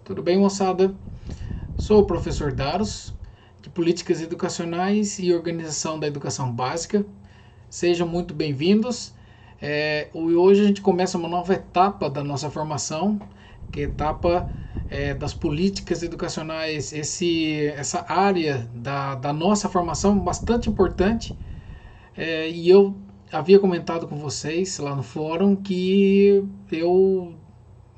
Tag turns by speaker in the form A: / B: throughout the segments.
A: Tudo bem, moçada? Sou o professor Daros, de Políticas Educacionais e Organização da Educação Básica. Sejam muito bem-vindos. Hoje a gente começa uma nova etapa da nossa formação, que é a etapa das políticas educacionais, essa área da nossa formação bastante importante. E eu havia comentado com vocês lá no fórum que eu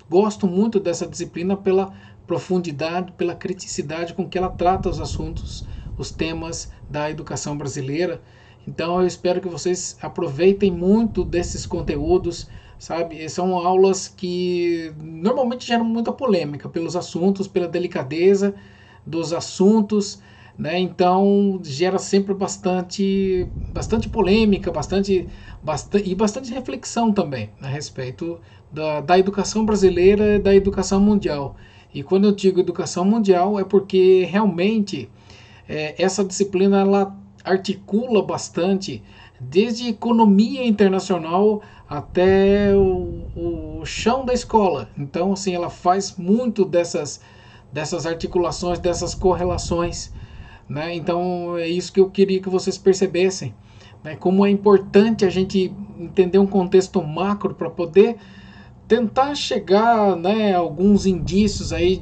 A: gosto muito dessa disciplina pela profundidade, pela criticidade com que ela trata os assuntos, os temas da educação brasileira. Então eu espero que vocês aproveitem muito desses conteúdos, sabe? São aulas que normalmente geram muita polêmica pelos assuntos, pela delicadeza dos assuntos, né? Então gera sempre bastante polêmica, bastante reflexão também a respeito da educação brasileira e da educação mundial. E quando eu digo educação mundial é porque realmente essa disciplina ela articula bastante desde economia internacional até o chão da escola. Então, assim, ela faz muito dessas articulações, dessas correlações, né? Então, é isso que eu queria que vocês percebessem, né? Como é importante a gente entender um contexto macro para poder tentar chegar, né, a alguns indícios aí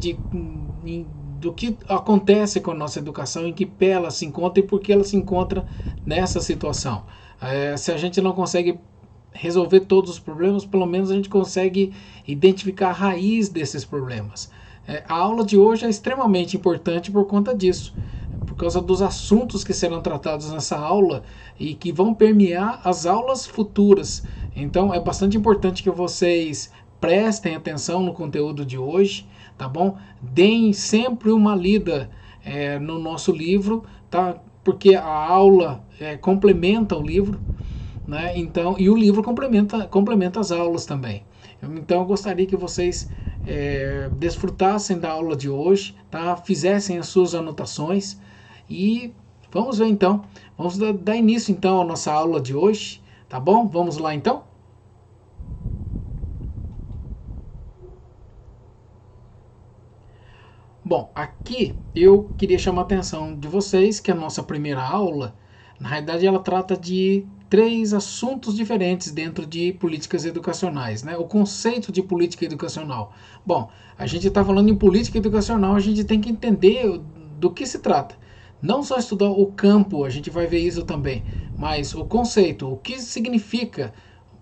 A: do que acontece com a nossa educação, em que pé ela se encontra e por que ela se encontra nessa situação. Se a gente não consegue resolver todos os problemas, pelo menos a gente consegue identificar a raiz desses problemas. A aula de hoje é extremamente importante por conta disso, por causa dos assuntos que serão tratados nessa aula e que vão permear as aulas futuras. Então é bastante importante que vocês prestem atenção no conteúdo de hoje, tá bom? Deem sempre uma lida no nosso livro, tá? Porque a aula complementa o livro, né? Então, e o livro complementa as aulas também. Então eu gostaria que vocês desfrutassem da aula de hoje, tá? Fizessem as suas anotações e vamos ver então. Vamos dar início então à nossa aula de hoje, tá bom? Vamos lá então? Bom, aqui eu queria chamar a atenção de vocês que a nossa primeira aula, na realidade, ela trata de três assuntos diferentes dentro de políticas educacionais, né? O conceito de política educacional. Bom, a gente está falando em política educacional, a gente tem que entender do que se trata. Não só estudar o campo, a gente vai ver isso também, mas o conceito, o que significa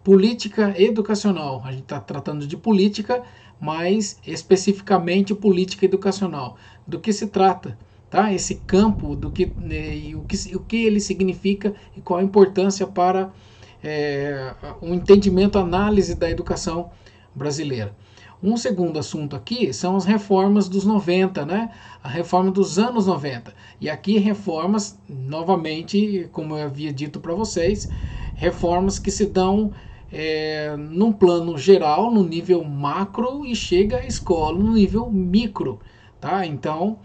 A: política educacional. A gente está tratando de política, mas especificamente política educacional. Do que se trata, tá? Esse campo, o que ele significa e qual a importância para um entendimento, análise da educação brasileira. Um segundo assunto aqui são as reformas dos 90, né? A reforma dos anos 90. E aqui reformas, novamente, como eu havia dito para vocês, reformas que se dão num plano geral, no nível macro, e chega à escola no nível micro, tá? Então,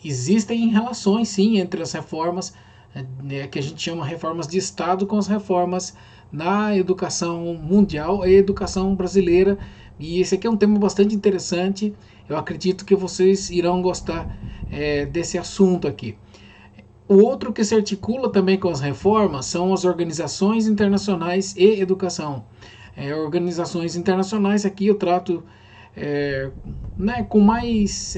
A: existem relações, sim, entre as reformas que a gente chama reformas de Estado com as reformas na educação mundial e educação brasileira. E esse aqui é um tema bastante interessante. Eu acredito que vocês irão gostar desse assunto aqui. O outro que se articula também com as reformas são as organizações internacionais e educação. Organizações internacionais aqui eu trato né, com mais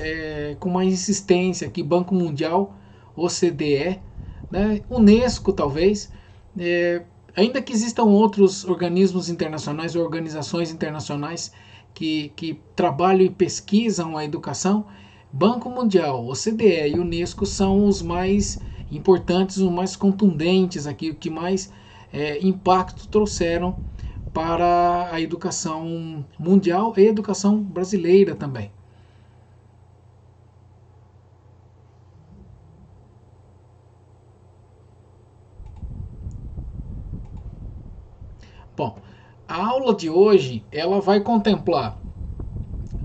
A: insistência aqui, Banco Mundial, OCDE, né, Unesco talvez, ainda que existam outros organismos internacionais ou organizações internacionais que trabalham e pesquisam a educação, Banco Mundial, OCDE e Unesco são os mais importantes, os mais contundentes aqui, o que mais impacto trouxeram para a educação mundial e a educação brasileira também. Bom, a aula de hoje ela vai contemplar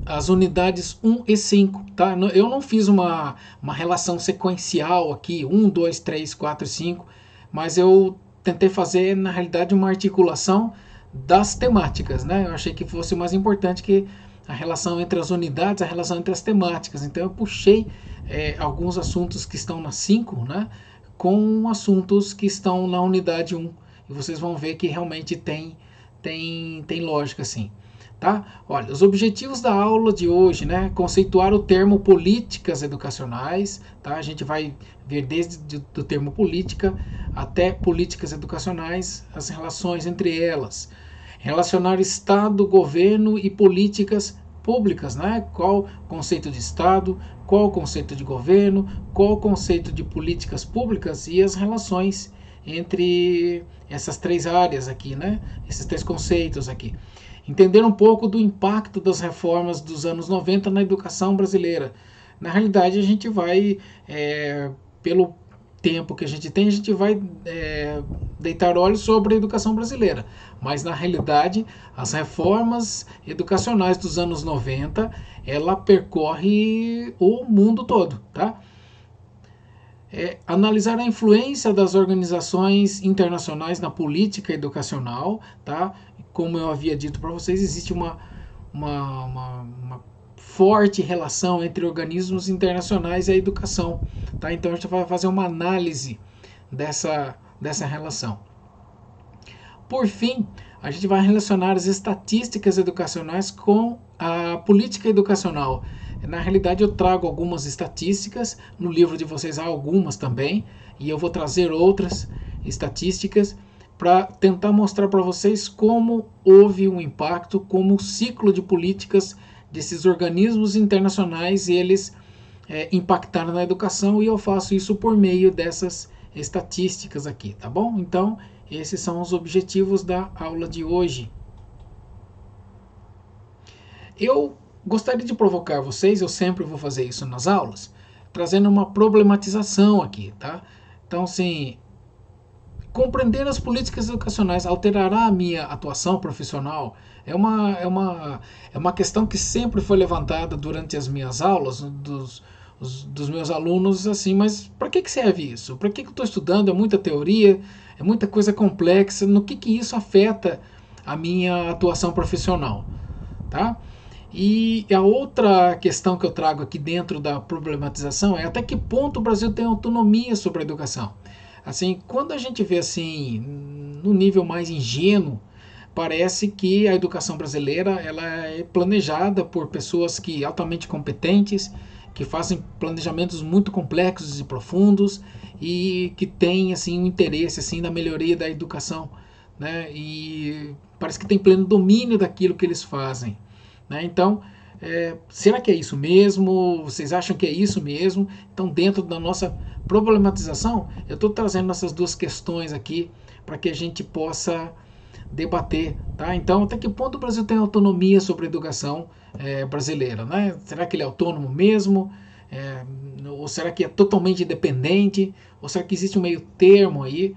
A: as unidades 1 e 5, tá? Eu não fiz uma relação sequencial aqui, 1, 2, 3, 4 e 5, mas eu tentei fazer, na realidade, uma articulação das temáticas, né? Eu achei que fosse mais importante que a relação entre as unidades, a relação entre as temáticas. Então eu puxei alguns assuntos que estão na 5, né, com assuntos que estão na unidade 1. E vocês vão ver que realmente tem lógica, sim. Tá? Olha, os objetivos da aula de hoje, né? Conceituar o termo políticas educacionais, tá? A gente vai ver desde o termo política até políticas educacionais, as relações entre elas. Relacionar Estado, governo e políticas públicas, né? Qual o conceito de Estado, qual o conceito de governo, qual o conceito de políticas públicas e as relações entre essas três áreas aqui, né? Esses três conceitos aqui. Entender um pouco do impacto das reformas dos anos 90 na educação brasileira. Na realidade, a gente vai, pelo tempo que a gente vai deitar olhos sobre a educação brasileira. Mas, na realidade, as reformas educacionais dos anos 90, ela percorre o mundo todo, tá? Analisar a influência das organizações internacionais na política educacional, tá? Como eu havia dito para vocês, existe uma forte relação entre organismos internacionais e a educação, tá? Então a gente vai fazer uma análise dessa relação. Por fim, a gente vai relacionar as estatísticas educacionais com a política educacional. Na realidade, eu trago algumas estatísticas, no livro de vocês há algumas também, e eu vou trazer outras estatísticas para tentar mostrar para vocês como houve um impacto, como o ciclo de políticas desses organismos internacionais eles impactaram na educação, e eu faço isso por meio dessas estatísticas aqui, tá bom? Então, esses são os objetivos da aula de hoje. Eu gostaria de provocar vocês, eu sempre vou fazer isso nas aulas, trazendo uma problematização aqui, tá? Então, assim, compreender as políticas educacionais alterará a minha atuação profissional? É uma questão que sempre foi levantada durante as minhas aulas, dos meus alunos, assim, mas para que serve isso? Para que eu estou estudando? É muita teoria, é muita coisa complexa, no que isso afeta a minha atuação profissional, tá? E a outra questão que eu trago aqui dentro da problematização é até que ponto o Brasil tem autonomia sobre a educação. Assim, quando a gente vê assim, no nível mais ingênuo, parece que a educação brasileira ela é planejada por pessoas que altamente competentes, que fazem planejamentos muito complexos e profundos e que têm assim um interesse assim na melhoria da educação, né? E parece que tem pleno domínio daquilo que eles fazem, né? Então, será que é isso mesmo? Vocês acham que é isso mesmo? Então, dentro da nossa problematização, eu estou trazendo essas duas questões aqui para que a gente possa debater, tá? Então, até que ponto o Brasil tem autonomia sobre a educação brasileira, né? Será que ele é autônomo mesmo? Ou será que é totalmente independente? Ou será que existe um meio termo aí?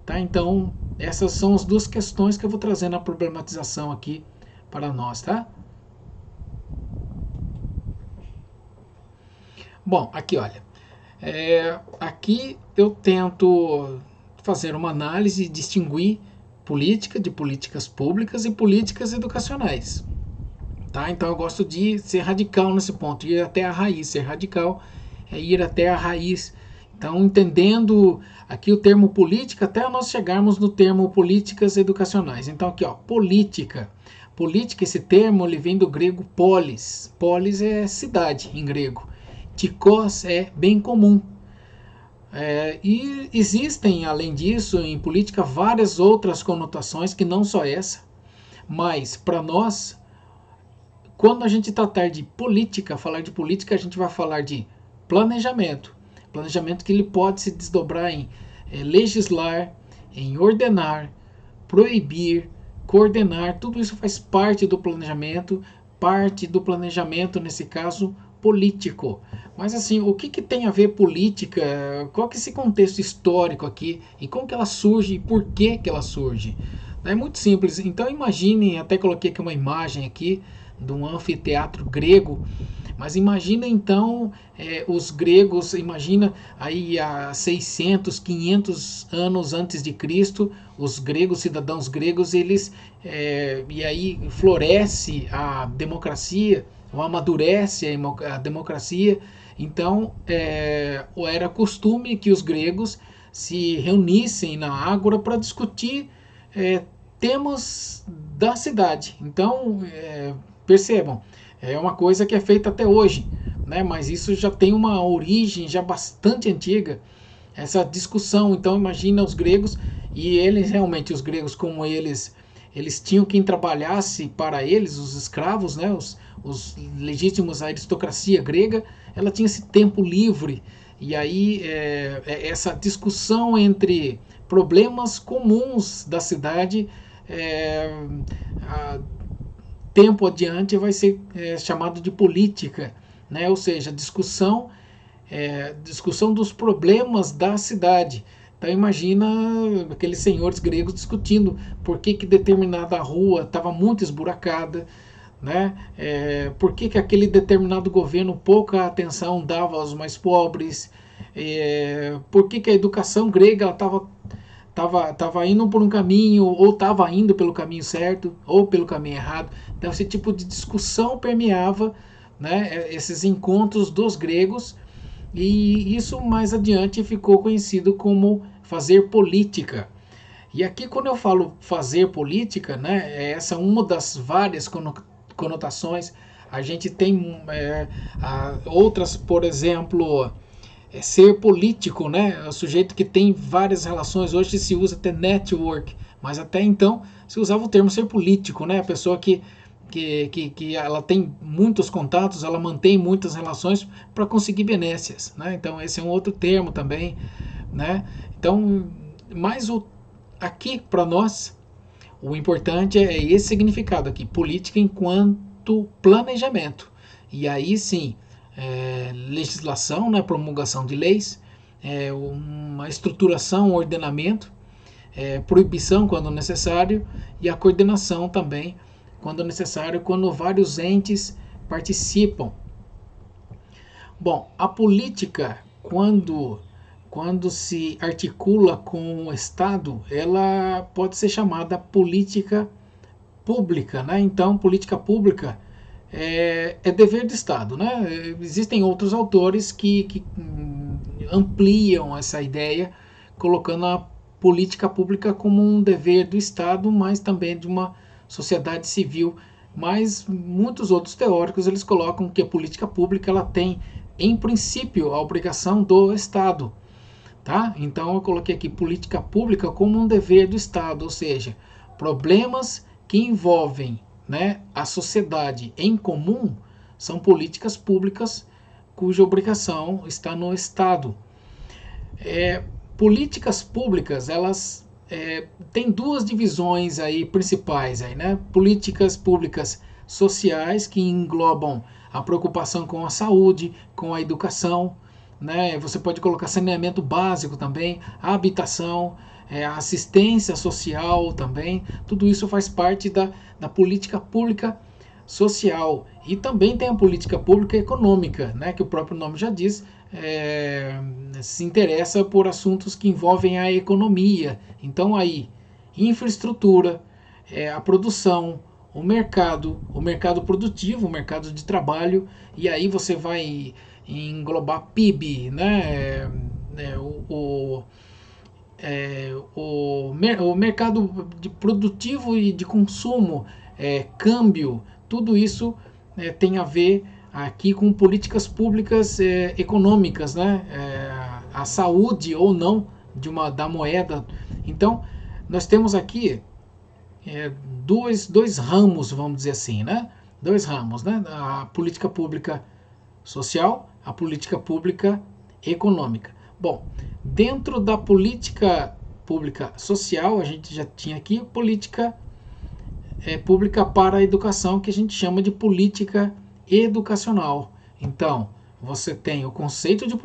A: Tá? Então, essas são as duas questões que eu vou trazer na problematização aqui para nós, tá? Bom, aqui olha, aqui eu tento fazer uma análise e distinguir política de políticas públicas e políticas educacionais. Tá? Então eu gosto de ser radical nesse ponto, ir até a raiz. Ser radical é ir até a raiz. Então, entendendo aqui o termo política, até nós chegarmos no termo políticas educacionais. Então, aqui, ó, política. Política, esse termo, ele vem do grego polis. Polis é cidade em grego. Tikos é bem comum. E existem, além disso, em política, várias outras conotações que não só essa. Mas, para nós, quando a gente tratar de política, falar de política, a gente vai falar de planejamento. Planejamento que ele pode se desdobrar em legislar, em ordenar, proibir, coordenar. Tudo isso faz parte do planejamento nesse caso, político. Mas assim, o que tem a ver política? Qual que é esse contexto histórico aqui? E como que ela surge e por que ela surge? É muito simples. Então imaginem, até coloquei aqui uma imagem aqui de um anfiteatro grego, Mas imagina então os gregos, imagina aí há 600, 500 anos antes de Cristo, os gregos, cidadãos gregos, eles e aí floresce a democracia, ou amadurece a democracia. Então era costume que os gregos se reunissem na ágora para discutir temas da cidade. Então percebam, é uma coisa que é feita até hoje, né? Mas isso já tem uma origem já bastante antiga, essa discussão. Então imagina os gregos, e eles realmente, os gregos, como eles tinham quem trabalhasse para eles, os escravos, né? Os legítimos, a aristocracia grega, ela tinha esse tempo livre, e aí essa discussão entre problemas comuns da cidade, tempo adiante vai ser chamado de política, né? Ou seja, discussão dos problemas da cidade. Então imagina aqueles senhores gregos discutindo por que determinada rua estava muito esburacada, né? Por que aquele determinado governo pouca atenção dava aos mais pobres, por que a educação grega estava indo por um caminho, ou estava indo pelo caminho certo, ou pelo caminho errado. Então esse tipo de discussão permeava, né, esses encontros dos gregos, e isso mais adiante ficou conhecido como fazer política. E aqui, quando eu falo fazer política, né, essa é uma das várias conotações. A gente tem outras, por exemplo, ser político, né? O sujeito que tem várias relações. Hoje se usa até network, mas até então se usava o termo ser político, né? A pessoa que ela tem muitos contatos, ela mantém muitas relações para conseguir benécias, né? Então esse é um outro termo também, né? Então, mas aqui para nós o importante é esse significado aqui, política enquanto planejamento. E aí sim, legislação, né, promulgação de leis, uma estruturação, um ordenamento, proibição quando necessário, e a coordenação também quando necessário, quando vários entes participam. Bom, a política, quando se articula com o Estado, ela pode ser chamada política pública, né? Então, política pública é dever do Estado, né? Existem outros autores que ampliam essa ideia, colocando a política pública como um dever do Estado, mas também de uma sociedade civil. Mas muitos outros teóricos eles colocam que a política pública ela tem, em princípio, a obrigação do Estado. Tá? Então eu coloquei aqui política pública como um dever do Estado, ou seja, problemas que envolvem, né, a sociedade em comum são políticas públicas cuja obrigação está no Estado. Políticas públicas, elas têm duas divisões aí principais, aí, né? Políticas públicas sociais, que englobam a preocupação com a saúde, com a educação, né? Você pode colocar saneamento básico também, a habitação, a assistência social também. Tudo isso faz parte da política pública social. E também tem a política pública econômica, né? Que o próprio nome já diz, se interessa por assuntos que envolvem a economia. Então aí, infraestrutura, a produção, o mercado produtivo, o mercado de trabalho, e aí você vai englobar PIB, né? O mercado de produtivo e de consumo, câmbio, tudo isso tem a ver aqui com políticas públicas econômicas, né? A saúde ou não da moeda. Então, nós temos aqui dois ramos, vamos dizer assim, né? Dois ramos, né? A política pública social, a política pública econômica. Bom, dentro da política pública social, a gente já tinha aqui política pública para a educação, que a gente chama de política educacional. Então, você tem o conceito de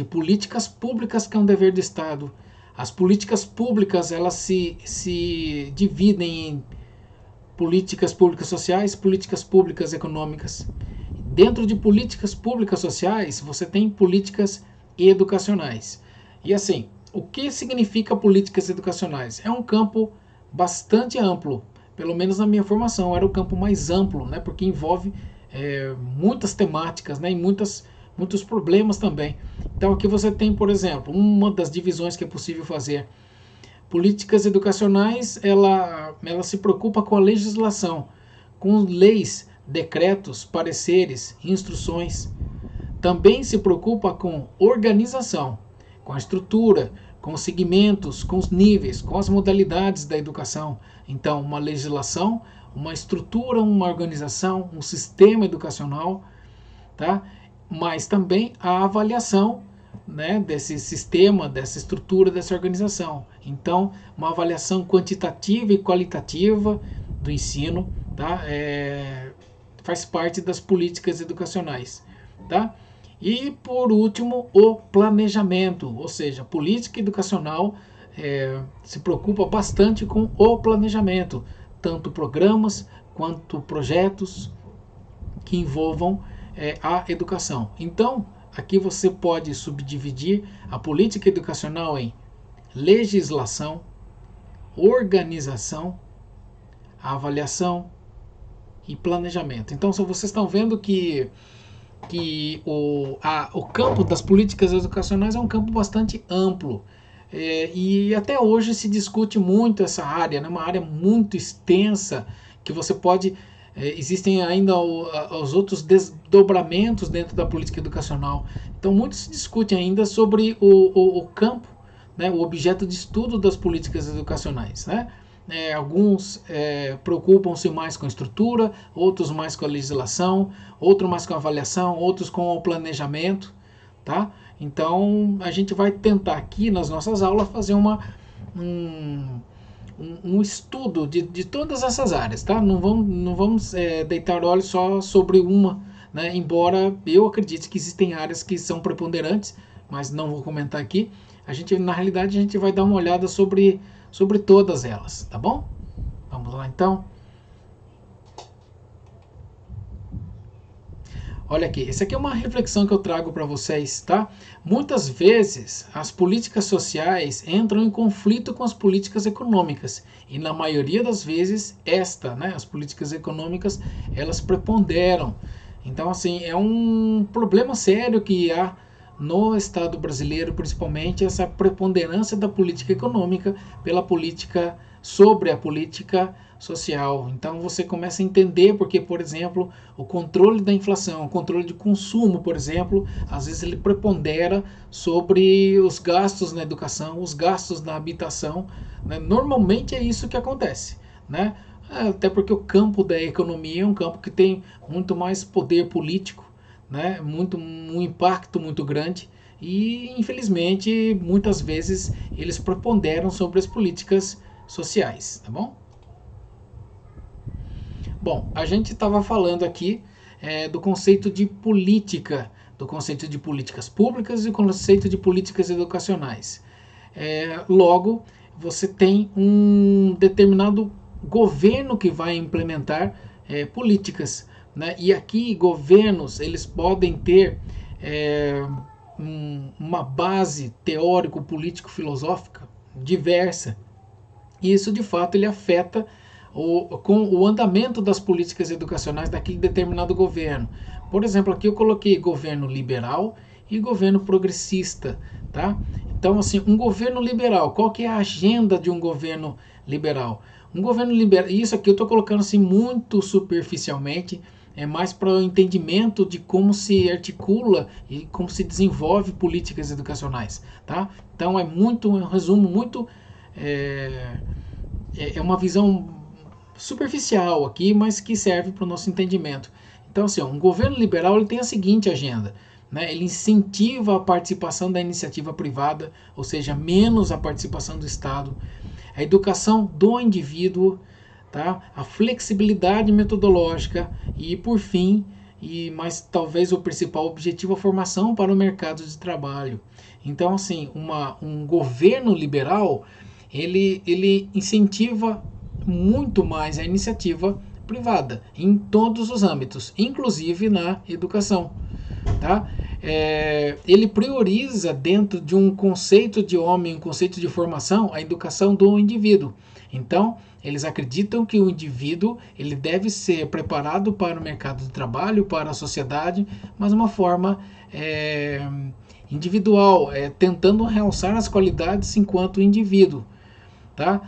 A: políticas públicas, que é um dever do Estado. As políticas públicas, elas se dividem em políticas públicas sociais, políticas públicas econômicas. Dentro de políticas públicas sociais, você tem políticas educacionais. E assim, o que significa políticas educacionais? É um campo bastante amplo, pelo menos na minha formação, era o campo mais amplo, né, porque envolve muitas temáticas, né, e muitos problemas também. Então aqui você tem, por exemplo, uma das divisões que é possível fazer. Políticas educacionais, ela se preocupa com a legislação, com leis, decretos, pareceres, instruções. Também se preocupa com organização, com a estrutura, com os segmentos, com os níveis, com as modalidades da educação. Então, uma legislação, uma estrutura, uma organização, um sistema educacional, tá? Mas também a avaliação, né, desse sistema, dessa estrutura, dessa organização. Então, uma avaliação quantitativa e qualitativa do ensino, tá? Faz parte das políticas educacionais, tá? E, por último, o planejamento, ou seja, a política educacional se preocupa bastante com o planejamento, tanto programas quanto projetos que envolvam a educação. Então, aqui você pode subdividir a política educacional em legislação, organização, avaliação e planejamento. Então, vocês estão vendo que o campo das políticas educacionais é um campo bastante amplo. E até hoje se discute muito essa área, né? Uma área muito extensa que você pode... existem ainda os outros desdobramentos dentro da política educacional. Então, muito se discute ainda sobre o campo, né? O objeto de estudo das políticas educacionais, né? Alguns preocupam-se mais com a estrutura, outros mais com a legislação, outros mais com a avaliação, outros com o planejamento, tá? Então, a gente vai tentar aqui nas nossas aulas fazer um estudo de todas essas áreas, tá? Não vamos deitar olhos só sobre uma, né? Embora eu acredite que existem áreas que são preponderantes, mas não vou comentar aqui. Na realidade, a gente vai dar uma olhada sobre todas elas, tá bom? Vamos lá então. Olha aqui, essa aqui é uma reflexão que eu trago para vocês, tá? Muitas vezes as políticas sociais entram em conflito com as políticas econômicas e na maioria das vezes as políticas econômicas, elas preponderam. Então, assim, é um problema sério que há no Estado brasileiro, principalmente essa preponderância da política econômica sobre a política social. Então você começa a entender porque, por exemplo, o controle da inflação, o controle de consumo, por exemplo, às vezes ele prepondera sobre os gastos na educação, os gastos na habitação, né? Normalmente é isso que acontece, né? Até porque o campo da economia é um campo que tem muito mais poder político, né? Um impacto muito grande e, infelizmente, muitas vezes eles preponderam sobre as políticas sociais, tá bom? Bom, a gente estava falando aqui do conceito de política, do conceito de políticas públicas e do conceito de políticas educacionais. Logo, você tem um determinado governo que vai implementar políticas, né? E aqui governos eles podem ter uma base teórico-político-filosófica diversa. E isso de fato ele afeta com o andamento das políticas educacionais daquele determinado governo. Por exemplo, aqui eu coloquei governo liberal e governo progressista, tá? Então, assim, um governo liberal, qual que é a agenda de um governo liberal? Um governo liberal, isso aqui eu estou colocando assim muito superficialmente, é mais para o entendimento de como se articula e como se desenvolve políticas educacionais, tá? Então é um resumo muito, é uma visão superficial aqui, mas que serve para o nosso entendimento. Então, assim, um governo liberal ele tem a seguinte agenda, né? Ele incentiva a participação da iniciativa privada, ou seja, menos a participação do Estado, a educação do indivíduo, tá? A flexibilidade metodológica e, por fim, mas talvez o principal objetivo, a formação para o mercado de trabalho. Então, assim, um governo liberal, ele incentiva muito mais a iniciativa privada, em todos os âmbitos, inclusive na educação. Tá? Ele prioriza dentro de um conceito de homem, um conceito de formação, a educação do indivíduo. Então, eles acreditam que o indivíduo ele deve ser preparado para o mercado de trabalho, para a sociedade, mas de uma forma individual, tentando realçar as qualidades enquanto indivíduo. Tá?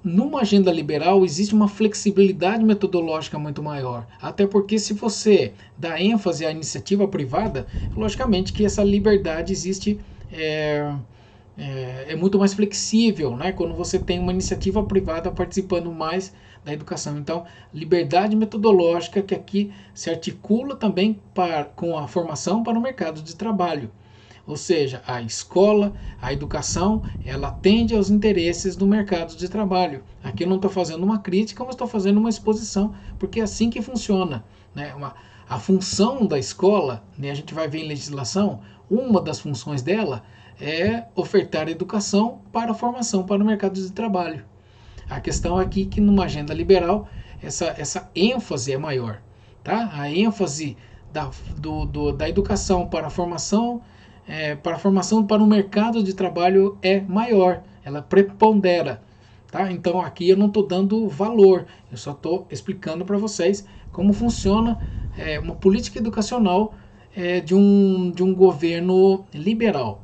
A: Numa agenda liberal existe uma flexibilidade metodológica muito maior, até porque se você dá ênfase à iniciativa privada, logicamente que essa liberdade existe, é muito mais flexível, né? Quando você tem uma iniciativa privada participando mais da educação. Então, liberdade metodológica que aqui se articula também com a formação para o mercado de trabalho. Ou seja, a escola, a educação, ela atende aos interesses do mercado de trabalho. Aqui eu não estou fazendo uma crítica, mas estou fazendo uma exposição, porque é assim que funciona. Né? A função da escola, né, a gente vai ver em legislação, uma das funções dela é ofertar educação para a formação para o mercado de trabalho. A questão aqui é que numa agenda liberal, essa ênfase é maior. Tá? A ênfase da educação para a formação para o mercado de trabalho é maior, ela prepondera. Tá? Então aqui eu não estou dando valor, eu só estou explicando para vocês como funciona uma política educacional de um governo liberal.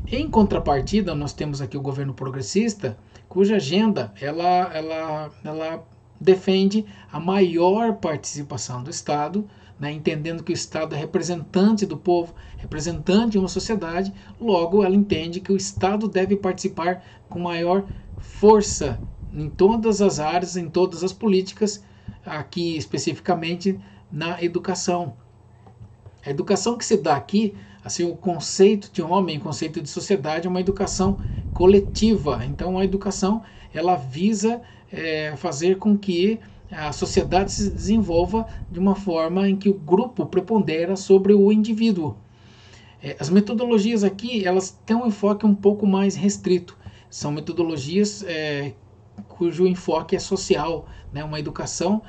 A: Em contrapartida, nós temos aqui o governo progressista, cuja agenda ela defende a maior participação do Estado, né, entendendo que o Estado é representante do povo, representante de uma sociedade, logo ela entende que o Estado deve participar com maior força em todas as áreas, em todas as políticas, aqui especificamente na educação. A educação que se dá aqui, assim, o conceito de homem, o conceito de sociedade é uma educação coletiva. Então a educação ela visa fazer com que a sociedade se desenvolva de uma forma em que o grupo prepondera sobre o indivíduo. As metodologias aqui elas têm um enfoque um pouco mais restrito. São metodologias cujo enfoque é social, né? Uma educação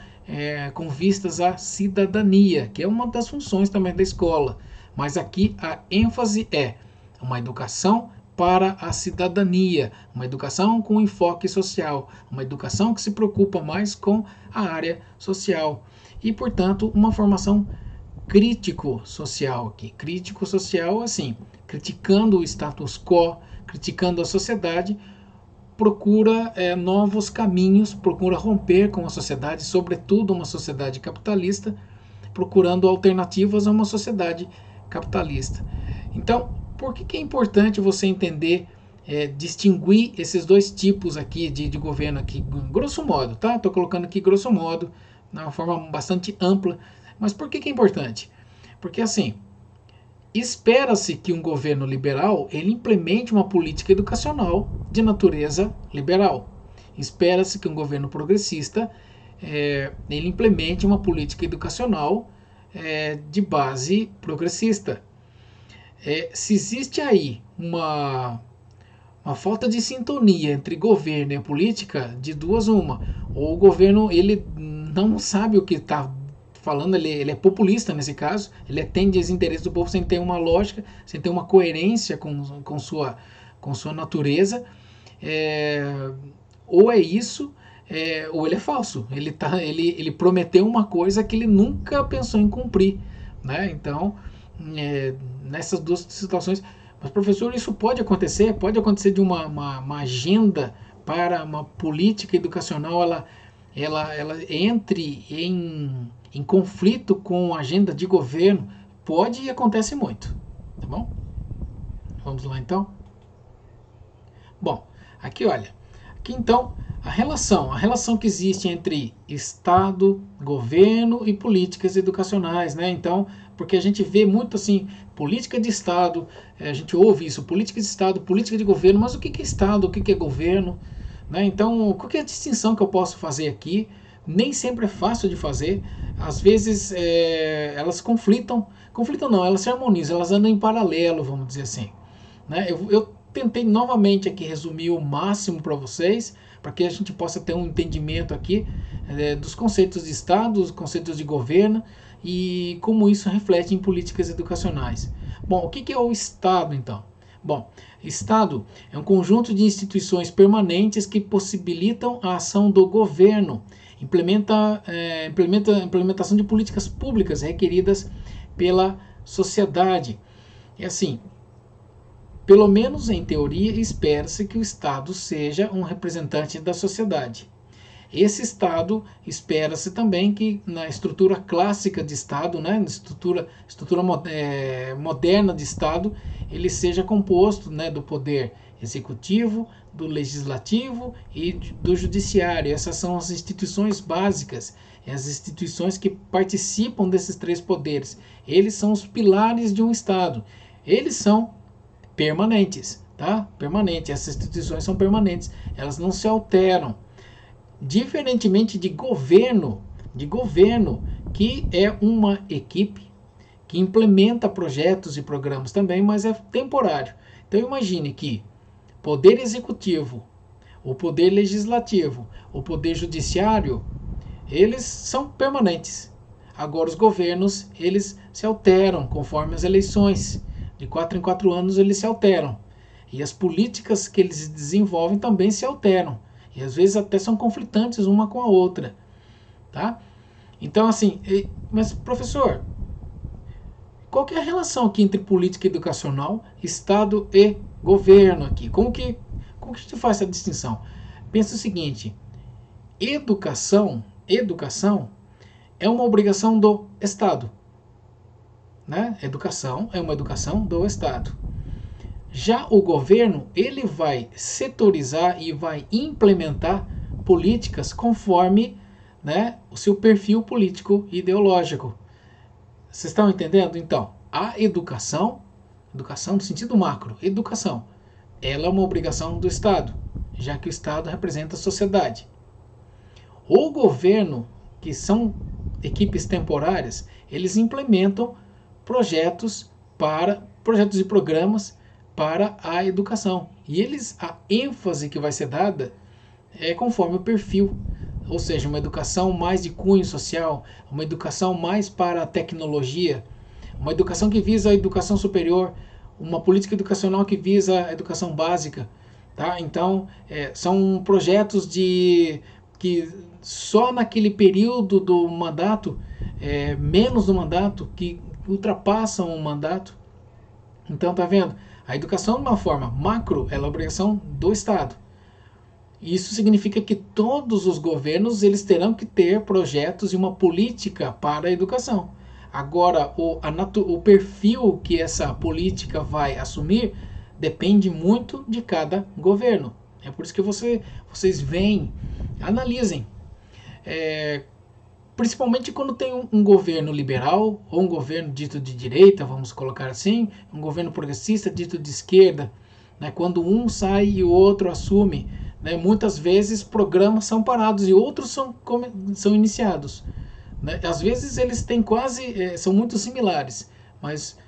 A: com vistas à cidadania, que é uma das funções também da escola. Mas aqui a ênfase é uma educação para a cidadania, uma educação com enfoque social, uma educação que se preocupa mais com a área social e, portanto, uma formação crítico-social aqui. Crítico-social, assim, criticando o status quo, criticando a sociedade, procura novos caminhos, procura romper com a sociedade, sobretudo uma sociedade capitalista, procurando alternativas a uma sociedade capitalista. Então, por que é importante você entender, distinguir esses dois tipos aqui de governo aqui, grosso modo, tá? Estou colocando aqui grosso modo, de uma forma bastante ampla, mas por que é importante? Porque assim, espera-se que um governo liberal ele implemente uma política educacional de natureza liberal. Espera-se que um governo progressista ele implemente uma política educacional de base progressista. Se existe aí uma falta de sintonia entre governo e política, de duas uma. Ou o governo ele não sabe o que está falando, ele é populista nesse caso, ele atende aos interesses do povo sem ter uma lógica, sem ter uma coerência com sua natureza. Ou é isso, ou ele é falso. Ele prometeu uma coisa que ele nunca pensou em cumprir. Né? Então, nessas duas situações. Mas, professor, isso pode acontecer? Pode acontecer de uma agenda para uma política educacional, ela entre em conflito com a agenda de governo? Pode e acontece muito. Tá bom? Vamos lá, então? Bom, aqui, olha. Aqui, então, a relação que existe entre Estado, governo e políticas educacionais, né? Então, porque a gente vê muito assim, política de Estado, a gente ouve isso, política de Estado, política de governo, mas o que é Estado, o que é governo? Né? Então, qual que é a distinção que eu posso fazer aqui? Nem sempre é fácil de fazer, às vezes elas conflitam não, elas se harmonizam, elas andam em paralelo, vamos dizer assim. Né? Eu tentei novamente aqui resumir o máximo para vocês, para que a gente possa ter um entendimento aqui dos conceitos de Estado, dos conceitos de governo e como isso reflete em políticas educacionais. Bom, o que é o Estado então? Bom, Estado é um conjunto de instituições permanentes que possibilitam a ação do governo, implementação de políticas públicas requeridas pela sociedade. É assim, pelo menos em teoria, espera-se que o Estado seja um representante da sociedade. Esse Estado, espera-se também que na estrutura clássica de Estado, né, na estrutura moderna de Estado, ele seja composto, né, do poder executivo, do legislativo e do judiciário. Essas são as instituições básicas, as instituições que participam desses três poderes. Eles são os pilares de um Estado. Eles são permanentes, tá? Permanente. Essas instituições são permanentes, elas não se alteram. Diferentemente de governo, que é uma equipe que implementa projetos e programas também, mas é temporário. Então imagine que poder executivo, o poder legislativo, o poder judiciário, eles são permanentes. Agora os governos, eles se alteram conforme as eleições. De 4 em 4 anos eles se alteram. E as políticas que eles desenvolvem também se alteram. E às vezes até são conflitantes uma com a outra. Tá? Então assim, mas professor, qual que é a relação aqui entre política educacional, Estado e governo aqui? Como que a gente faz essa distinção? Pensa o seguinte, educação é uma obrigação do Estado. Né? Educação é uma educação do Estado. Já o governo, ele vai setorizar e vai implementar políticas conforme, né, o seu perfil político e ideológico. Vocês estão entendendo? Então, a educação no sentido macro, educação, ela é uma obrigação do Estado, já que o Estado representa a sociedade. O governo, que são equipes temporárias, eles implementam projetos e programas para a educação. E a ênfase que vai ser dada é conforme o perfil, ou seja, uma educação mais de cunho social, uma educação mais para a tecnologia, uma educação que visa a educação superior, uma política educacional que visa a educação básica. Tá? Então, são projetos que só naquele período do mandato, menos do mandato, que ultrapassam o mandato. Então, tá vendo? A educação, de uma forma macro, ela é obrigação do Estado. Isso significa que todos os governos eles terão que ter projetos e uma política para a educação. Agora, o perfil que essa política vai assumir depende muito de cada governo. É por isso que vocês veem, analisem. Principalmente quando tem um governo liberal, ou um governo dito de direita, vamos colocar assim, um governo progressista dito de esquerda, né? Quando um sai e o outro assume, né? Muitas vezes programas são parados e outros são iniciados. Né? Às vezes eles têm são muito similares, mas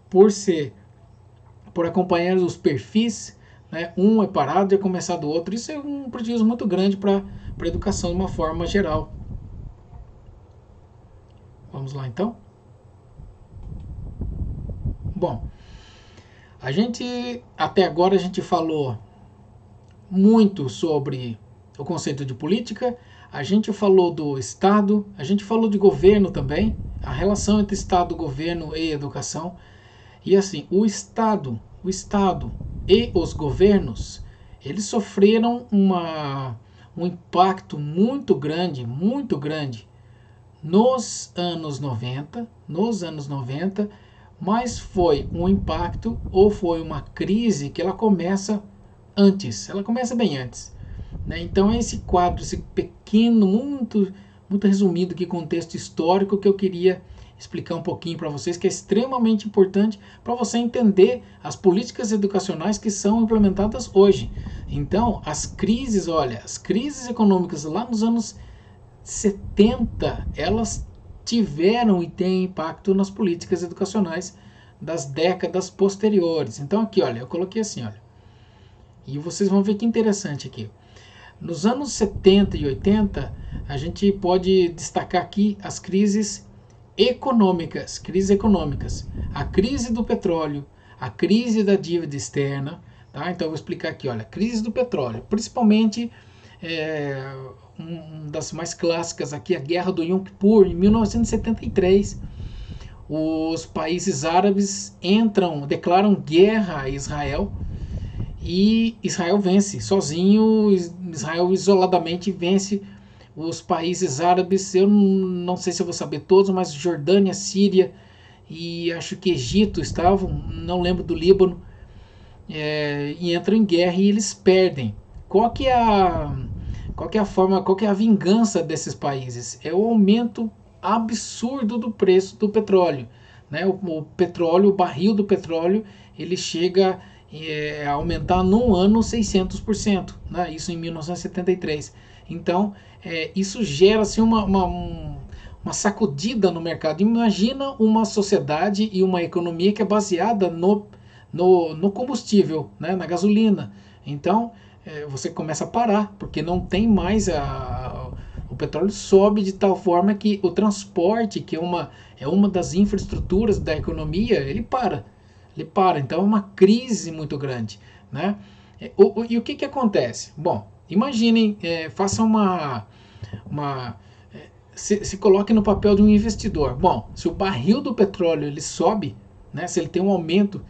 A: por acompanhar os perfis, né? Um é parado e é começado o outro, isso é um prejuízo muito grande para a educação de uma forma geral. Vamos lá então? Bom, até agora a gente falou muito sobre o conceito de política, a gente falou do Estado, a gente falou de governo também, a relação entre Estado, governo e educação. E assim, o Estado e os governos, eles sofreram um impacto muito grande nos anos 90, mas foi um impacto ou foi uma crise que ela começa bem antes. Né? Então é esse quadro, esse pequeno, muito resumido aqui, contexto histórico que eu queria explicar um pouquinho para vocês, que é extremamente importante para você entender as políticas educacionais que são implementadas hoje. Então, as crises econômicas lá nos anos 70, elas tiveram e têm impacto nas políticas educacionais das décadas posteriores. Então aqui, olha, eu coloquei assim, olha, E vocês vão ver que interessante aqui. Nos anos 70 e 80, a gente pode destacar aqui as crises econômicas, a crise do petróleo, a crise da dívida externa, tá? Então eu vou explicar aqui, olha, crise do petróleo, principalmente uma das mais clássicas aqui, a Guerra do Yom Kippur, em 1973. Os países árabes declaram guerra a Israel e Israel vence sozinho. Israel isoladamente vence os países árabes. Eu não sei se eu vou saber todos, mas Jordânia, Síria e acho que Egito estavam, não lembro do Líbano, e entram em guerra e eles perdem. Qual que é a forma, qual que é a vingança desses países? É o aumento absurdo do preço do petróleo, né? O petróleo, o barril do petróleo, ele chega a aumentar num ano 600%, né? Isso em 1973. Então, isso gera assim, uma sacudida no mercado. Imagina uma sociedade e uma economia que é baseada no combustível, né? Na gasolina. Então, você começa a parar, porque não tem mais o petróleo sobe de tal forma que o transporte, que é uma das infraestruturas da economia, ele para. Então é uma crise muito grande, né? E o que acontece? Bom, imaginem, faça se coloque no papel de um investidor. Bom, se o barril do petróleo ele sobe, né? Se ele tem um aumento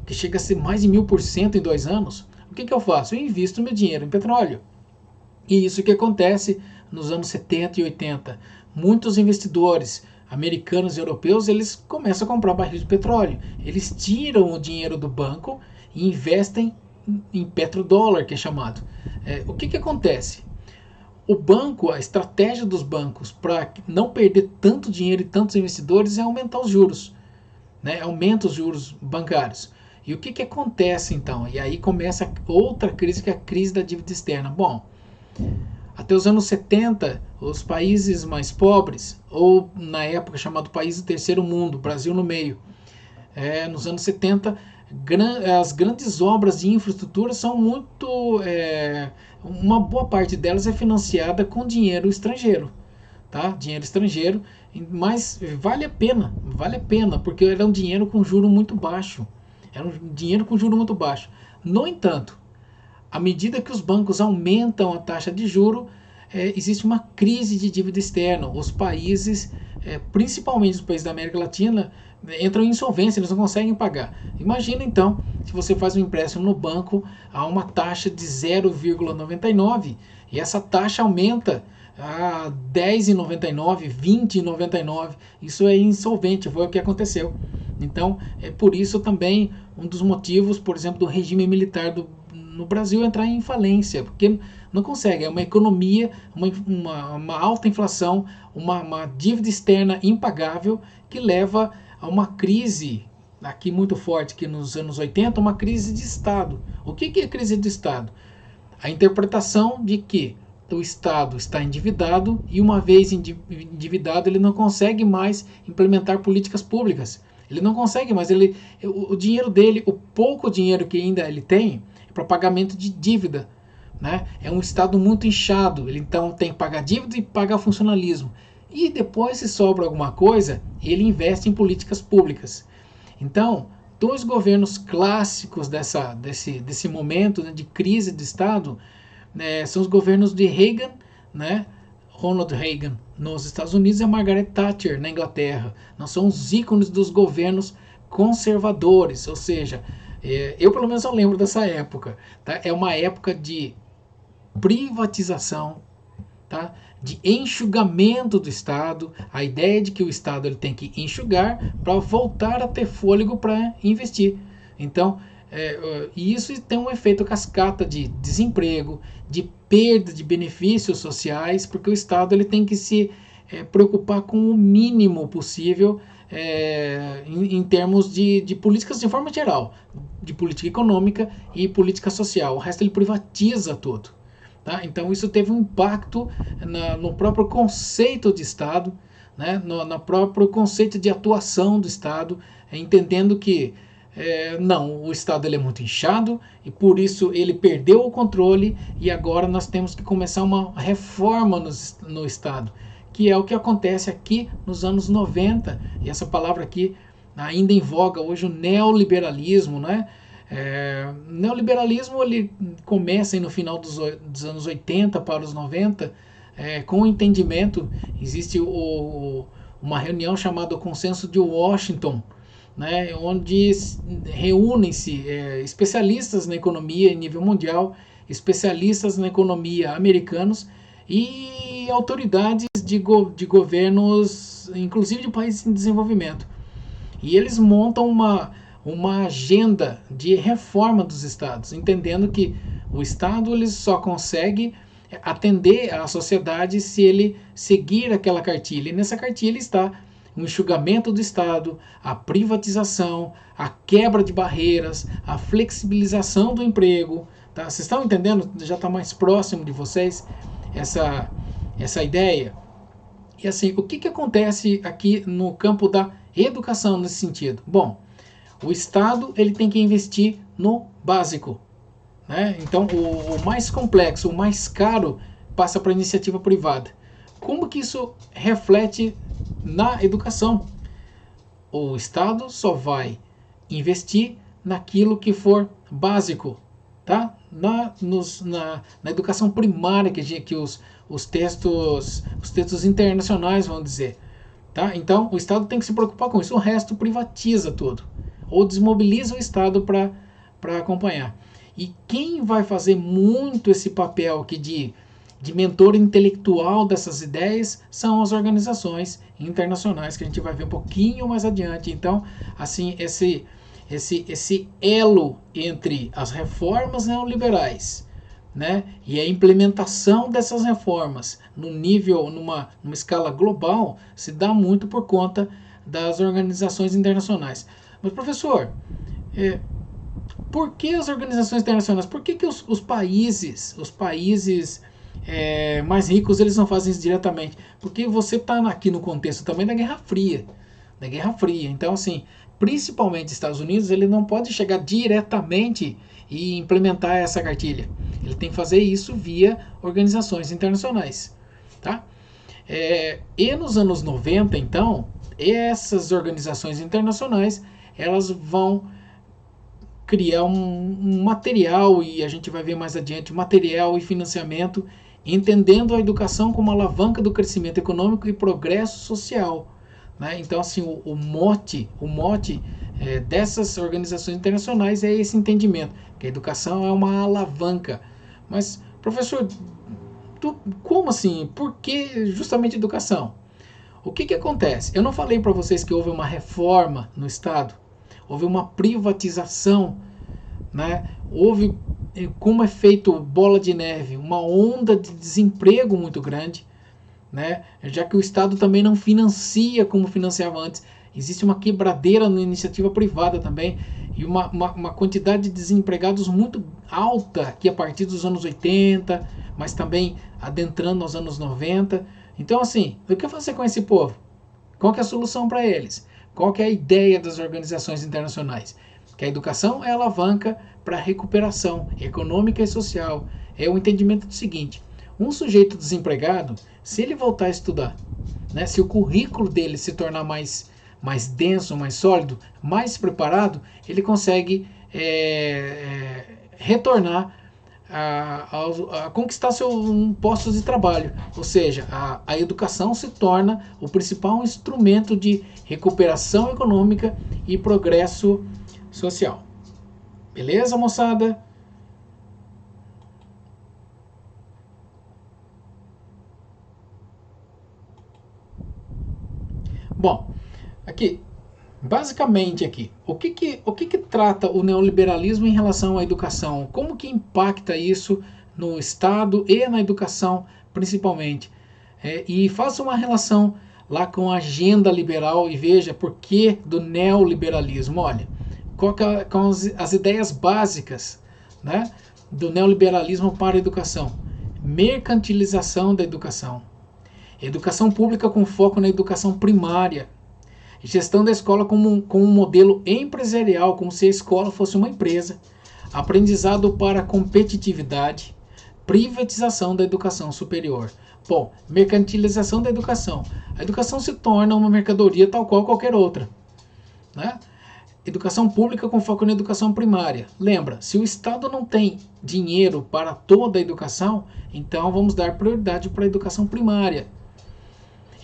A: que chega a ser mais de 1000% em 2 anos, o que eu faço? Eu invisto meu dinheiro em petróleo. E isso que acontece nos anos 70 e 80. Muitos investidores americanos e europeus, eles começam a comprar barris de petróleo. Eles tiram o dinheiro do banco e investem em petrodólar, que é chamado. O que acontece? O banco, a estratégia dos bancos para não perder tanto dinheiro e tantos investidores é aumentar os juros, né? Aumenta os juros bancários. E o que acontece então? E aí começa outra crise, que é a crise da dívida externa. Bom, até os anos 70, os países mais pobres, ou na época chamado país do terceiro mundo, Brasil no meio, nos anos 70, as grandes obras de infraestrutura são muito... uma boa parte delas é financiada com dinheiro estrangeiro. Tá? Dinheiro estrangeiro, mas vale a pena, porque era um dinheiro com juro muito baixo. No entanto, à medida que os bancos aumentam a taxa de juro, existe uma crise de dívida externa. Os países, principalmente os países da América Latina, entram em insolvência, eles não conseguem pagar. Imagina então, se você faz um empréstimo no banco a uma taxa de 0,99 e essa taxa aumenta a 10,99, 20,99, isso é insolvente, foi o que aconteceu. Então, é por isso também um dos motivos, por exemplo, do regime militar no Brasil entrar em falência, porque não consegue, é uma economia, uma alta inflação, uma dívida externa impagável que leva a uma crise, aqui muito forte, que nos anos 80, uma crise de Estado. O que é crise de Estado? A interpretação de que o Estado está endividado e uma vez endividado ele não consegue mais implementar políticas públicas. Ele não consegue mais, o dinheiro dele, o pouco dinheiro que ainda ele tem, é para pagamento de dívida. Né? É um Estado muito inchado, ele então tem que pagar dívida e pagar funcionalismo. E depois, se sobra alguma coisa, ele investe em políticas públicas. Então, dois governos clássicos desse momento, né, de crise do Estado, são os governos de Reagan, né, Ronald Reagan nos Estados Unidos e a Margaret Thatcher na Inglaterra. Nós somos os ícones dos governos conservadores, ou seja, eu pelo menos eu lembro dessa época. Tá? É uma época de privatização, tá? De enxugamento do Estado, a ideia de que o Estado ele tem que enxugar para voltar a ter fôlego para investir. Então, e isso tem um efeito cascata de desemprego, de perda de benefícios sociais, porque o Estado ele tem que se preocupar com o mínimo possível em termos de políticas de forma geral, de política econômica e política social. O resto ele privatiza tudo. Tá? Então isso teve um impacto no próprio conceito de Estado, né? no próprio conceito de atuação do Estado, entendendo que Não, o Estado ele é muito inchado e por isso ele perdeu o controle e agora nós temos que começar uma reforma no Estado, que é o que acontece aqui nos anos 90, e essa palavra aqui ainda em voga hoje, o neoliberalismo, né? Neoliberalismo ele começa aí no final dos anos 80 para os 90, com o entendimento, existe uma reunião chamada Consenso de Washington, né, onde reúnem-se especialistas na economia em nível mundial, especialistas na economia americanos e autoridades de governos, inclusive de países em desenvolvimento. E eles montam uma agenda de reforma dos estados, entendendo que o estado ele só consegue atender à sociedade se ele seguir aquela cartilha. E nessa cartilha está o enxugamento do Estado, a privatização, a quebra de barreiras, a flexibilização do emprego. Tá? Vocês estão entendendo? Já está mais próximo de vocês essa ideia? E assim, o que acontece aqui no campo da educação nesse sentido? Bom, o Estado ele tem que investir no básico. Né? Então, o mais complexo, o mais caro, passa para a iniciativa privada. Como que isso reflete na educação? O Estado só vai investir naquilo que for básico, tá? Na educação primária, que os textos internacionais vão dizer. Tá? Então, o Estado tem que se preocupar com isso. O resto privatiza tudo. Ou desmobiliza o Estado para acompanhar. E quem vai fazer muito esse papel aqui de mentor intelectual dessas ideias são as organizações internacionais, que a gente vai ver um pouquinho mais adiante. Então, assim, esse elo entre as reformas neoliberais, né, e a implementação dessas reformas numa escala global se dá muito por conta das organizações internacionais. Mas, professor, por que as organizações internacionais? Por que os países mais ricos eles não fazem isso diretamente? Porque você está aqui no contexto também da Guerra Fria. Então, assim, principalmente Estados Unidos, ele não pode chegar diretamente e implementar essa cartilha. Ele tem que fazer isso via organizações internacionais. Tá? E nos anos 90, então, essas organizações internacionais elas vão criar um material, e a gente vai ver mais adiante, material e financiamento, entendendo a educação como alavanca do crescimento econômico e progresso social. Né? Então, assim, o mote dessas organizações internacionais é esse entendimento, que a educação é uma alavanca. Mas, professor, como assim? Por que justamente educação? O que acontece? Eu não falei para vocês que houve uma reforma no Estado? Houve uma privatização, né? Houve, como efeito bola de neve, uma onda de desemprego muito grande, né? Já que o Estado também não financia como financiava antes. Existe uma quebradeira na iniciativa privada também, e uma quantidade de desempregados muito alta aqui a partir dos anos 80, mas também adentrando aos anos 90. Então, assim, o que fazer com esse povo? Qual que é a solução para eles? Qual que é a ideia das organizações internacionais? Que a educação é a alavanca para a recuperação econômica e social. É o entendimento do seguinte: um sujeito desempregado, se ele voltar a estudar, né, se o currículo dele se tornar mais denso, mais sólido, mais preparado, ele consegue retornar a conquistar seus postos de trabalho. Ou seja, a educação se torna o principal instrumento de recuperação econômica e progresso social. Beleza, moçada? Bom, aqui, basicamente aqui, o que trata o neoliberalismo em relação à educação? Como que impacta isso no Estado e na educação, principalmente? E faça uma relação lá com a agenda liberal e veja por que do neoliberalismo. Olha, com as ideias básicas, né, do neoliberalismo para a educação. Mercantilização da educação. Educação pública com foco na educação primária. Gestão da escola como um modelo empresarial, como se a escola fosse uma empresa. Aprendizado para competitividade. Privatização da educação superior. Bom, mercantilização da educação. A educação se torna uma mercadoria tal qual qualquer outra, né? Educação pública com foco na educação primária. Lembra, se o Estado não tem dinheiro para toda a educação, então vamos dar prioridade para a educação primária.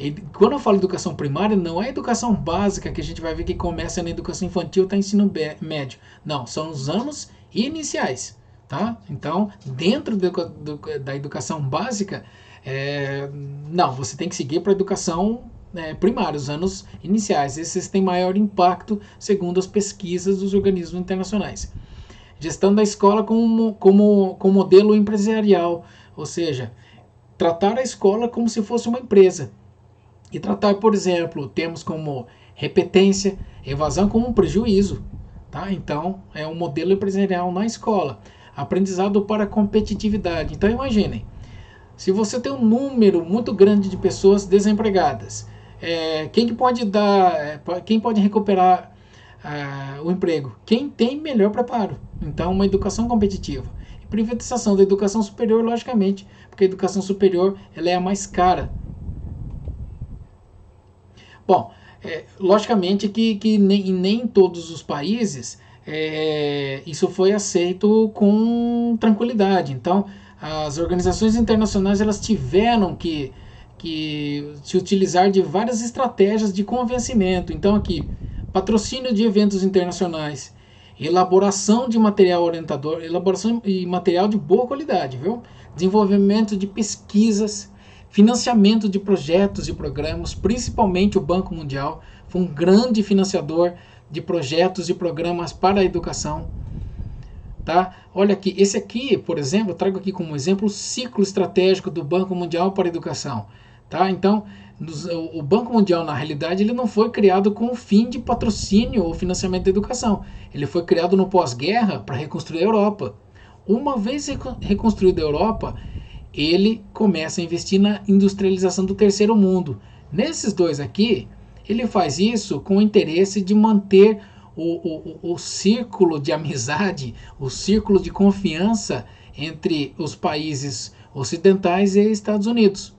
A: E quando eu falo educação primária, não é educação básica que a gente vai ver que começa na educação infantil até ensino médio. Não, são os anos iniciais. Tá? Então, dentro da educação básica, não, você tem que seguir para a educação primária, os anos iniciais. Esses têm maior impacto, segundo as pesquisas dos organismos internacionais. Gestão da escola como modelo empresarial, ou seja, tratar a escola como se fosse uma empresa. E tratar, por exemplo, termos como repetência, evasão como um prejuízo. Tá? Então, é um modelo empresarial na escola. Aprendizado para competitividade. Então, imaginem, se você tem um número muito grande de pessoas desempregadas, quem pode recuperar o emprego? Quem tem melhor preparo. Então, uma educação competitiva. E privatização da educação superior, logicamente, porque a educação superior ela é a mais cara. Bom, logicamente que nem em todos os países isso foi aceito com tranquilidade. Então, as organizações internacionais elas tiveram que se utilizar de várias estratégias de convencimento. Então, aqui, patrocínio de eventos internacionais, elaboração de material orientador, elaboração de material de boa qualidade, viu? Desenvolvimento de pesquisas, financiamento de projetos e programas, principalmente o Banco Mundial foi um grande financiador de projetos e programas para a educação. Tá? Olha aqui, esse aqui, por exemplo, eu trago aqui como exemplo o ciclo estratégico do Banco Mundial para a educação. Tá? Então, o Banco Mundial, na realidade, ele não foi criado com o fim de patrocínio ou financiamento da educação. Ele foi criado no pós-guerra para reconstruir a Europa. Uma vez reconstruída a Europa, ele começa a investir na industrialização do terceiro mundo. Nesses dois aqui, ele faz isso com o interesse de manter o círculo de amizade, o círculo de confiança entre os países ocidentais e Estados Unidos.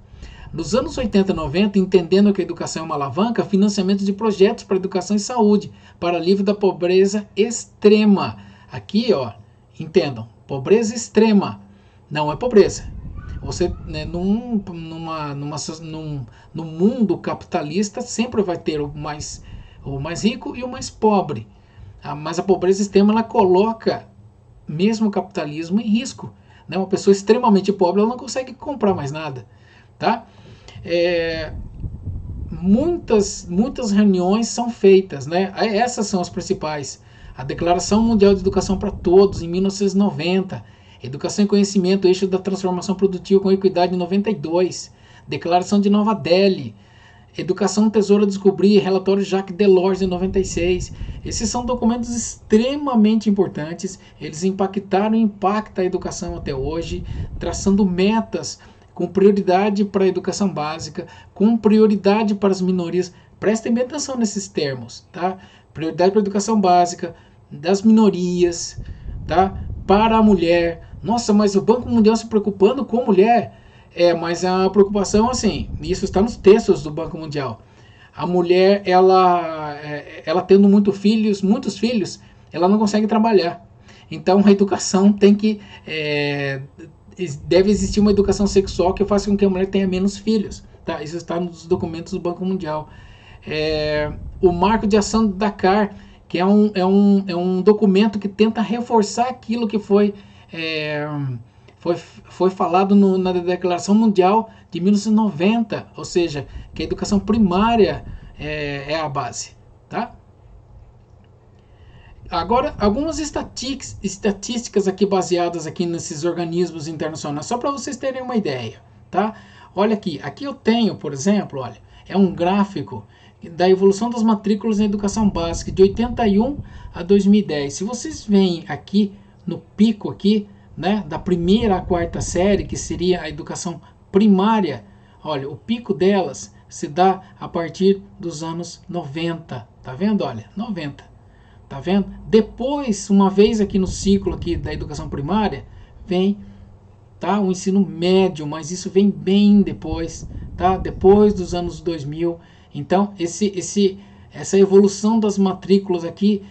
A: Nos anos 80 e 90, entendendo que a educação é uma alavanca, financiamento de projetos para educação e saúde, para alívio da pobreza extrema. Aqui, ó, entendam, pobreza extrema não é pobreza. Você, né, num mundo capitalista, sempre vai ter o mais rico e o mais pobre. Mas a pobreza extrema, ela coloca mesmo o capitalismo em risco. Né? Uma pessoa extremamente pobre, ela não consegue comprar mais nada. Tá? Muitas reuniões são feitas. Né? Essas são as principais. A Declaração Mundial de Educação para Todos, em 1990. Educação e Conhecimento, Eixo da Transformação Produtiva com Equidade, em 92. Declaração de Nova Delhi. Educação, Tesouro a Descobrir, Relatório Jacques Delors, em 96. Esses são documentos extremamente importantes. Eles impactaram e impactam a educação até hoje, traçando metas com prioridade para a educação básica, com prioridade para as minorias. Prestem bem atenção nesses termos, tá? Prioridade para a educação básica, das minorias, tá? Para a mulher. Nossa, mas o Banco Mundial se preocupando com a mulher. Mas a preocupação, assim, isso está nos textos do Banco Mundial. A mulher, ela tendo muitos filhos, ela não consegue trabalhar. Então, a educação deve existir uma educação sexual que faça com que a mulher tenha menos filhos. Tá? Isso está nos documentos do Banco Mundial. O Marco de Ação do Dakar, que é um documento que tenta reforçar aquilo que foi falado na Declaração Mundial de 1990, ou seja, que a educação primária é a base. Tá? Agora, algumas estatísticas aqui baseadas aqui nesses organismos internacionais, só para vocês terem uma ideia. Tá? Olha aqui eu tenho, por exemplo, olha, é um gráfico da evolução das matrículas na educação básica de 81 a 2010. Se vocês veem aqui no pico aqui, né, da primeira à quarta série, que seria a educação primária, olha, o pico delas se dá a partir dos anos 90. Tá vendo? Olha, 90. Tá vendo? Depois, uma vez aqui no ciclo aqui da educação primária, vem, tá, o ensino médio, mas isso vem bem depois, tá? Depois dos anos 2000. Então, essa evolução das matrículas aqui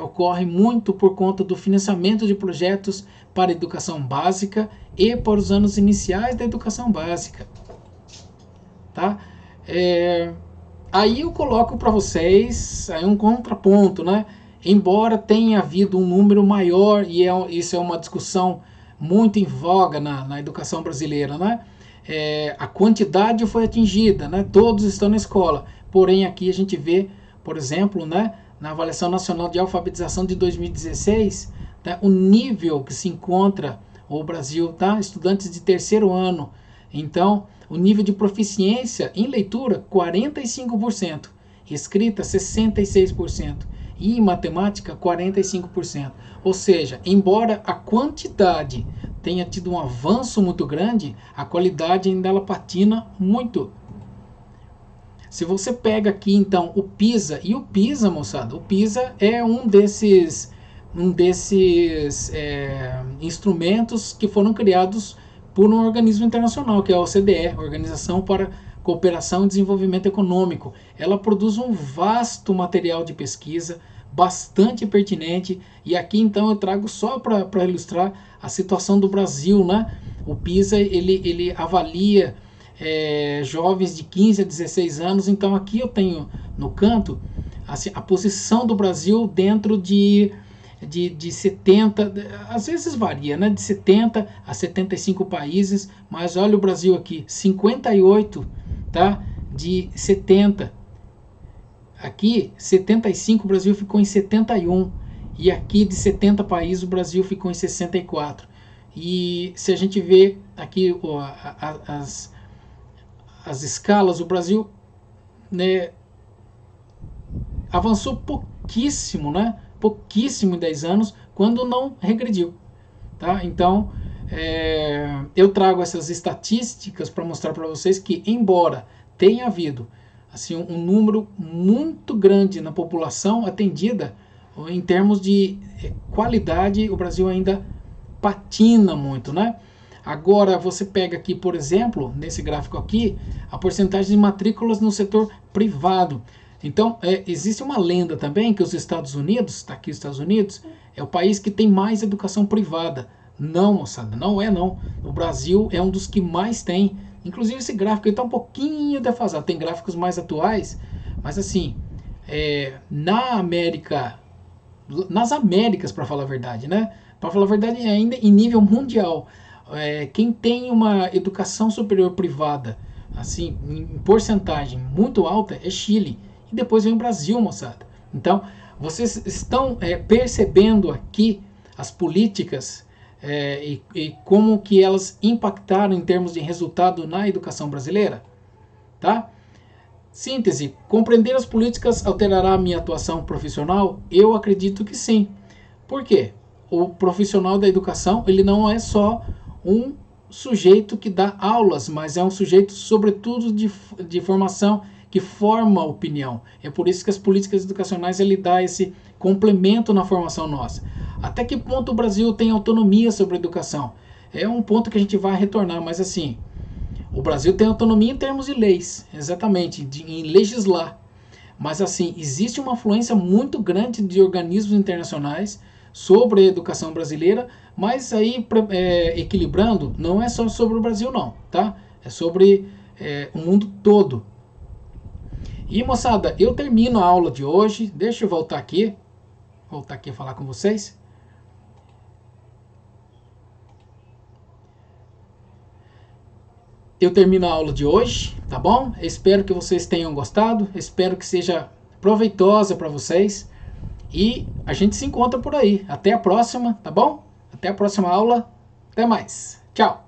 A: ocorre muito por conta do financiamento de projetos para a educação básica e para os anos iniciais da educação básica. Tá? Aí eu coloco para vocês aí um contraponto, né? Embora tenha havido um número maior, e isso é uma discussão muito em voga na educação brasileira, né? A quantidade foi atingida, né? Todos estão na escola. Porém, aqui a gente vê, por exemplo, né, na Avaliação Nacional de Alfabetização de 2016, né, o nível que se encontra o Brasil, tá? Estudantes de terceiro ano. Então, o nível de proficiência em leitura, 45%, escrita, 66%, e em matemática, 45%. Ou seja, embora a quantidade tenha tido um avanço muito grande, a qualidade ainda ela patina muito. Se você pega aqui então o PISA, e o PISA, moçada, o PISA é um desses instrumentos que foram criados por um organismo internacional, que é a OCDE, Organização para Cooperação e Desenvolvimento Econômico. Ela produz um vasto material de pesquisa, bastante pertinente, e aqui então eu trago só para ilustrar a situação do Brasil, né? O PISA, ele avalia jovens de 15 a 16 anos, então aqui eu tenho no canto assim, a posição do Brasil dentro de 70, às vezes varia, né? De 70 a 75 países, mas olha o Brasil aqui, 58, tá? De 70. Aqui, 75, o Brasil ficou em 71. E aqui, de 70 países, o Brasil ficou em 64. E se a gente vê aqui as escalas, o Brasil, né, avançou pouquíssimo, né? Pouquíssimo em 10 anos, quando não regrediu. Tá? Então, eu trago essas estatísticas para mostrar para vocês que, embora tenha havido assim, um número muito grande na população atendida, em termos de qualidade, o Brasil ainda patina muito, né? Agora, você pega aqui, por exemplo, nesse gráfico aqui, a porcentagem de matrículas no setor privado. Então, existe uma lenda também que os Estados Unidos, está aqui os Estados Unidos, é o país que tem mais educação privada. Não, moçada, não é não. O Brasil é um dos que mais tem. Inclusive esse gráfico está um pouquinho defasado. Tem gráficos mais atuais, mas assim, nas Américas, para falar a verdade, né? Para falar a verdade, ainda em nível mundial, quem tem uma educação superior privada, assim, em porcentagem muito alta, é Chile. E depois vem o Brasil, moçada. Então, vocês estão percebendo aqui as políticas e como que elas impactaram em termos de resultado na educação brasileira? Tá? Síntese, compreender as políticas alterará a minha atuação profissional? Eu acredito que sim. Por quê? O profissional da educação, ele não é só um sujeito que dá aulas, mas é um sujeito, sobretudo, de formação, que forma opinião. É por isso que as políticas educacionais ele dá esse complemento na formação nossa. Até que ponto o Brasil tem autonomia sobre a educação? É um ponto que a gente vai retornar, mas assim, o Brasil tem autonomia em termos de leis, exatamente, em legislar. Mas assim, existe uma influência muito grande de organismos internacionais sobre a educação brasileira, mas aí, equilibrando, não é só sobre o Brasil não, tá? É sobre o mundo todo. E moçada, eu termino a aula de hoje, deixa eu voltar aqui a falar com vocês. Eu termino a aula de hoje, tá bom? Espero que vocês tenham gostado, espero que seja proveitosa para vocês e a gente se encontra por aí. Até a próxima, tá bom? Até a próxima aula, até mais, tchau!